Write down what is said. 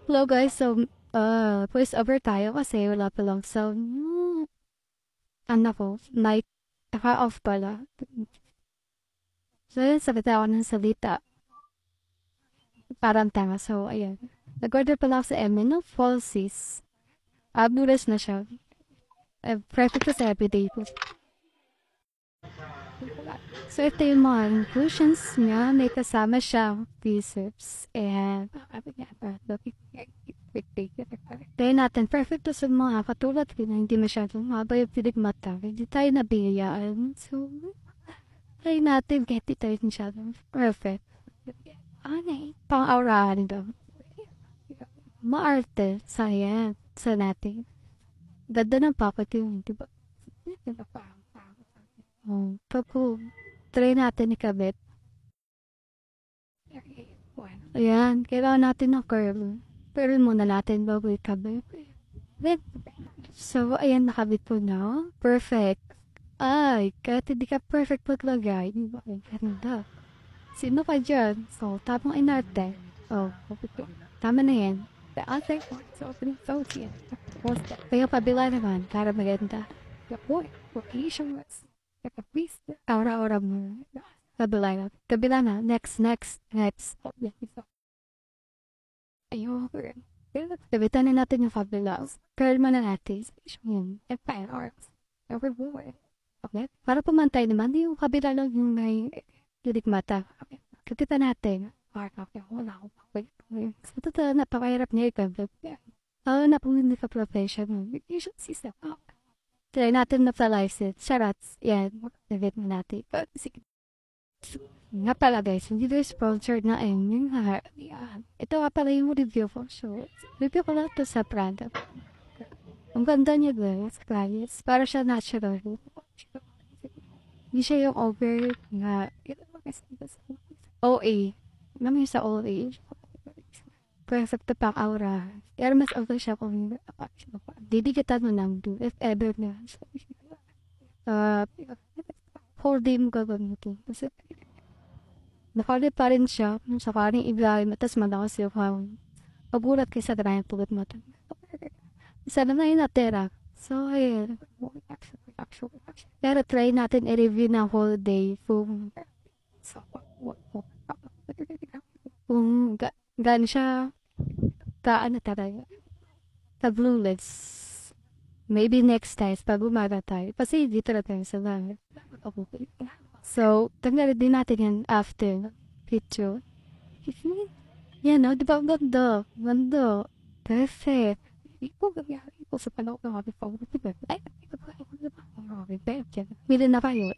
Hello guys, so voice over tayo kasi wala pa lang sound. Ano ko, mic, naka-off pala. So yun, salita ako ng salita. Parang tanga, so ayan. Nag-order pala ako sa Emin ng falsies. Noodles na siya. Perfect ko sa everyday food. So ito yung mga inclusions niya. May kasama siya preserves and tayo natin perfect to sa mga katulad ko na hindi masyadong haba yung pinigmata. Hindi tayo nabiyayaan. So, try natin get it tayo masyadong perfect. Ano eh, pang-aurahan daw. Maarte, sayang, sa natin. Ganda ng packet yun, di ba? Oh, papo, try natin ikabit. Ayan, kailangan natin ng curl. Curl muna natin bago ikabit. Then, so, ayan, nakabit po na. Perfect. Ay, kahit hindi ka perfect maglagay, di ba? Ang ganda. Sino ka dyan? So, tamang inarte. Oh, tama na yan. The other one, so, opening thoughts yan. Kaya kabila naman, para maganda. Boy, vocation was. Aura-aura mo. Kabila na. Kabila na. Next. Ayun. Gabitan na natin yung kabila. Curl mo na natin. Yun. And fine arms. Everywhere. Okay? Para pumantay naman, yung kabila lang yung may lilik mata. Okay. Kapitan natin. Okay. Wala ko. Okay. So, totoo, napakahirap niya ikabila. Na po hindi ka professional. You should see stuff. Try natin na palize it. Charats. Yan. David mo natin. Sige. Nga pala guys, hindi tayo sponsored na yung yan. Ito nga pala yung review ko. So, review ko lang ito sa Prada. Ang ganda niya guys, clients. Para siya natural. Hindi siya yung over nga. OA. Alam mo yung sa OA. Perfect pang aura. Pero mas okay siya kung didikatan mo ng do if ever na. Whole day mo gagamitin. Kasi nakali pa rin siya kung sakaling i-blind at tas malakas yung hawin. Pagulat kayo sa dry tulad mo. Isa na yung natera. So, ayun. Pero try natin i-review ng whole day kung gaano siya kaan na talaga. Tablueless. Maybe next time, pag umaga tayo. Kasi dito na tayo sa langit. Okay. So, tanggalin din natin yan after picture. Yan, no? Di ba ang ganda? Ganda. Perfect. Ikaw sa panahon ng aking favorite. Ay, ikaw. Pili na kayo.